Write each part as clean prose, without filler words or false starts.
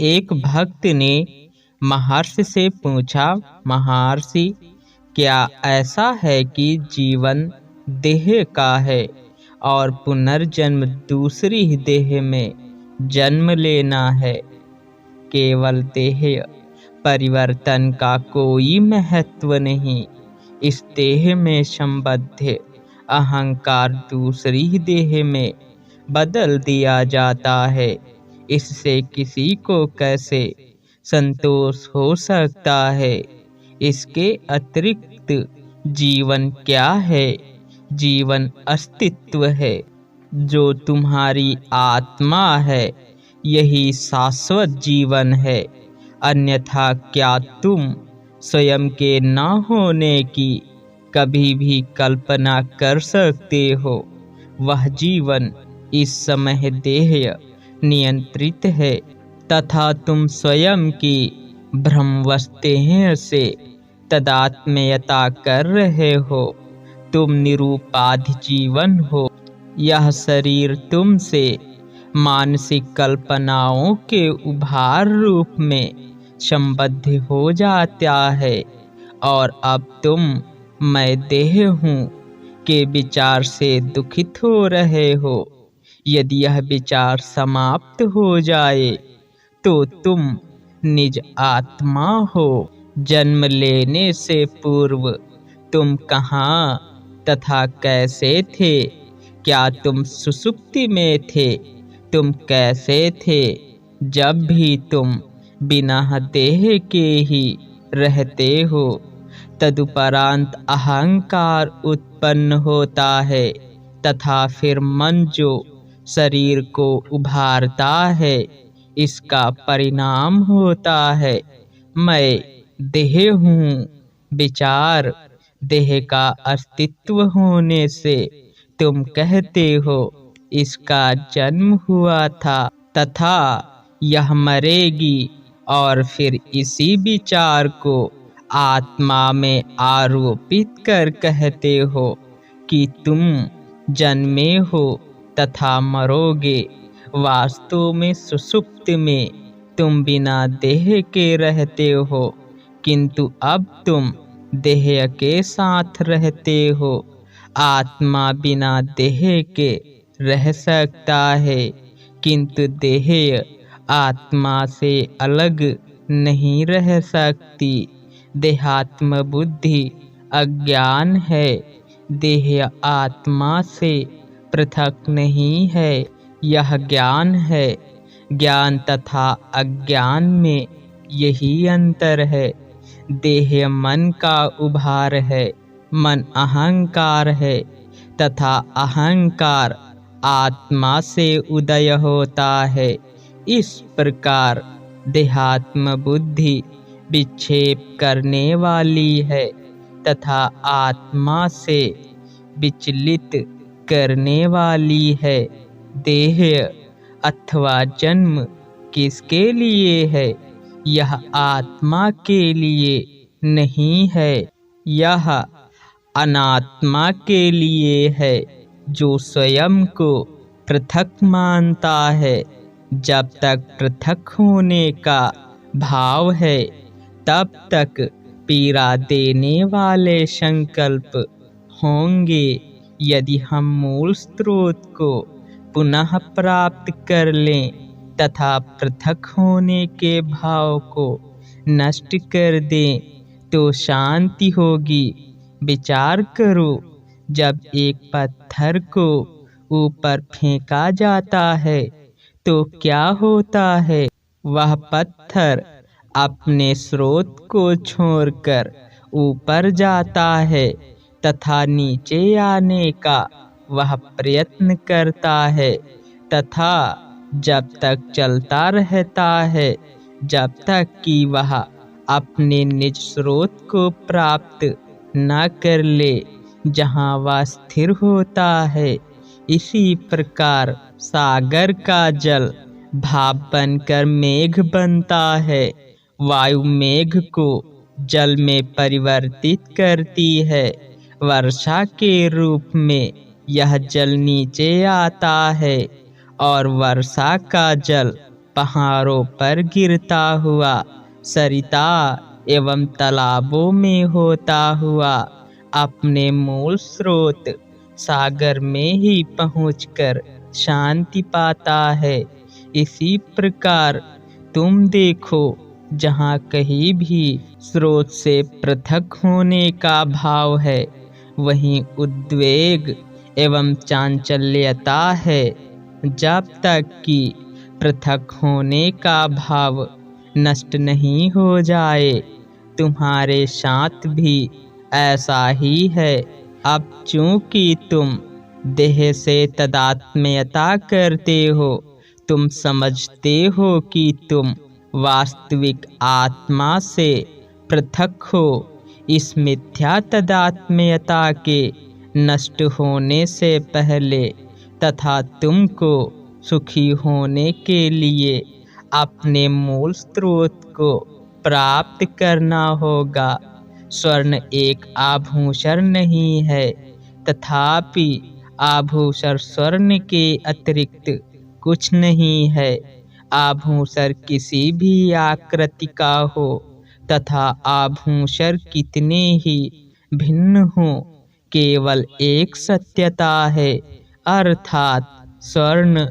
एक भक्त ने महर्षि से पूछा, महर्षि, क्या ऐसा है कि जीवन देह का है और पुनर्जन्म दूसरी ही देह में जन्म लेना है? केवल देह परिवर्तन का कोई महत्व नहीं। इस देह में संबद्ध अहंकार दूसरी ही देह में बदल दिया जाता है। इससे किसी को कैसे संतोष हो सकता है? इसके अतिरिक्त जीवन क्या है? जीवन अस्तित्व है, जो तुम्हारी आत्मा है। यही शाश्वत जीवन है। अन्यथा क्या तुम स्वयं के न होने की कभी भी कल्पना कर सकते हो? वह जीवन इस समय देह नियंत्रित है तथा तुम स्वयं की भ्रमवस्थेय से तादात्म्यता कर रहे हो। तुम निरूपाधि जीवन हो। यह शरीर तुमसे मानसिक कल्पनाओं के उभार रूप में संबद्ध हो जाता है और अब तुम मैं देह हूँ के विचार से दुखित हो रहे हो। यदि यह विचार समाप्त हो जाए तो तुम निज आत्मा हो। जन्म लेने से पूर्व तुम कहाँ तथा कैसे थे? क्या तुम सुषुप्ति में थे? तुम कैसे थे? जब भी तुम बिना देह के ही रहते हो, तदुपरांत अहंकार उत्पन्न होता है तथा फिर मन जो शरीर को उभारता है, इसका परिणाम होता है मैं देह हूँ। विचार देह का अस्तित्व होने से तुम कहते हो इसका जन्म हुआ था तथा यह मरेगी, और फिर इसी विचार को आत्मा में आरोपित कर कहते हो कि तुम जन्मे हो तथा मरोगे। वास्तव में सुषुप्त में तुम बिना देह के रहते हो, किंतु अब तुम देह के साथ रहते हो। आत्मा बिना देह के रह सकता है, किंतु देह आत्मा से अलग नहीं रह सकती। देहात्म बुद्धि अज्ञान है। देह आत्मा से पृथक नहीं है, यह ज्ञान है। ज्ञान तथा अज्ञान में यही अंतर है। देह मन का उभार है, मन अहंकार है तथा अहंकार आत्मा से उदय होता है। इस प्रकार देहात्म बुद्धि विक्षेप करने वाली है तथा आत्मा से विचलित करने वाली है। देह अथवा जन्म किसके लिए है? यह आत्मा के लिए नहीं है, यह अनात्मा के लिए है, जो स्वयं को पृथक मानता है। जब तक पृथक होने का भाव है, तब तक पीड़ा देने वाले संकल्प होंगे। यदि हम मूल स्रोत को पुनः प्राप्त कर लें तथा पृथक होने के भाव को नष्ट कर दें, तो शांति होगी। विचार करो, जब एक पत्थर को ऊपर फेंका जाता है तो क्या होता है? वह पत्थर अपने स्रोत को छोड़कर ऊपर जाता है तथा नीचे आने का वह प्रयत्न करता है तथा जब तक चलता रहता है, जब तक कि वह अपने निज स्रोत को प्राप्त न कर ले, जहाँ वह स्थिर होता है। इसी प्रकार सागर का जल भाप बनकर मेघ बनता है। वायु मेघ को जल में परिवर्तित करती है। वर्षा के रूप में यह जल नीचे आता है और वर्षा का जल पहाड़ों पर गिरता हुआ, सरिता एवं तालाबों में होता हुआ, अपने मूल स्रोत सागर में ही पहुंचकर शांति पाता है। इसी प्रकार तुम देखो, जहाँ कहीं भी स्रोत से पृथक होने का भाव है, वहीं उद्वेग एवं चांचल्यता है। जब तक कि पृथक होने का भाव नष्ट नहीं हो जाए, तुम्हारे साथ भी ऐसा ही है। अब चूंकि तुम देह से तादात्म्यता करते हो, तुम समझते हो कि तुम वास्तविक आत्मा से पृथक हो। इस मिथ्या तादात्म्यता के नष्ट होने से पहले तथा तुमको सुखी होने के लिए अपने मूल स्रोत को प्राप्त करना होगा। स्वर्ण एक आभूषण नहीं है, तथापि आभूषण स्वर्ण के अतिरिक्त कुछ नहीं है। आभूषण किसी भी आकृति का हो तथा आभूषण कितने ही भिन्न हो, केवल एक सत्यता है, अर्थात स्वर्ण।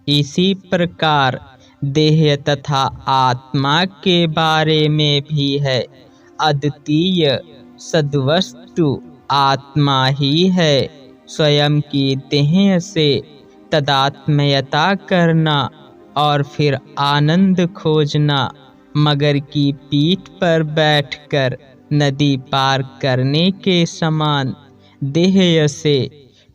इसी प्रकार देह तथा आत्मा के बारे में भी है। अद्वितीय सद्वस्तु आत्मा ही है। स्वयं की देह से तादात्म्यता करना और फिर आनंद खोजना, मगर की पीठ पर बैठकर नदी पार करने के समान। देह से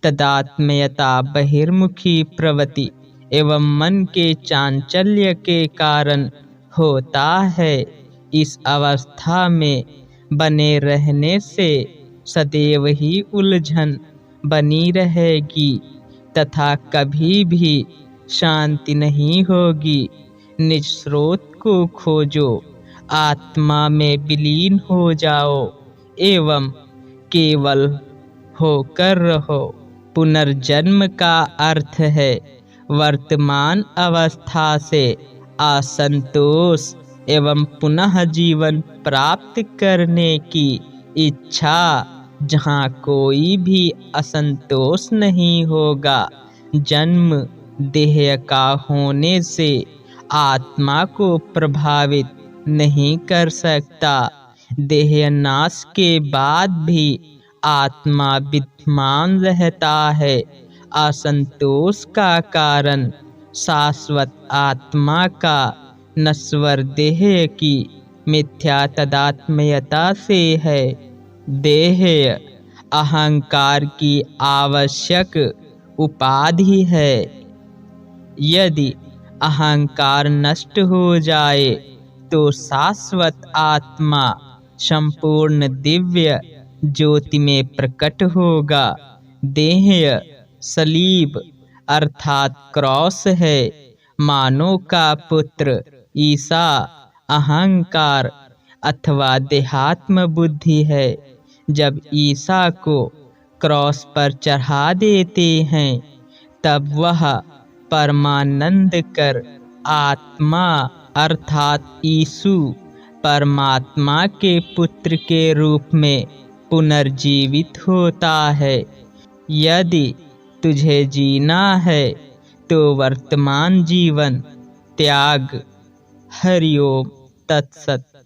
तादात्म्यता बहिर्मुखी प्रवृत्ति एवं मन के चांचल्य के कारण होता है। इस अवस्था में बने रहने से सदैव ही उलझन बनी रहेगी तथा कभी भी शांति नहीं होगी। निज स्रोत को खोजो, आत्मा में विलीन हो जाओ एवं केवल होकर रहो। पुनर्जन्म का अर्थ है वर्तमान अवस्था से असंतोष एवं पुनः जीवन प्राप्त करने की इच्छा। जहाँ कोई भी असंतोष नहीं होगा, जन्म देह का होने से आत्मा को प्रभावित नहीं कर सकता। देह नाश के बाद भी आत्मा विद्यमान रहता है। असंतोष का कारण शाश्वत आत्मा का नश्वर देह की मिथ्या तादात्म्यता से है। देह अहंकार की आवश्यक उपाधि है। यदि अहंकार नष्ट हो जाए तो शाश्वत आत्मा संपूर्ण दिव्य ज्योति में प्रकट होगा। देह सलीब अर्थात क्रॉस है। मानव का पुत्र ईसा अहंकार अथवा देहात्म बुद्धि है। जब ईसा को क्रॉस पर चढ़ा देते हैं, तब वह परमानंद कर आत्मा अर्थात यीशु परमात्मा के पुत्र के रूप में पुनर्जीवित होता है। यदि तुझे जीना है तो वर्तमान जीवन त्याग। हरि ओम तत्सत।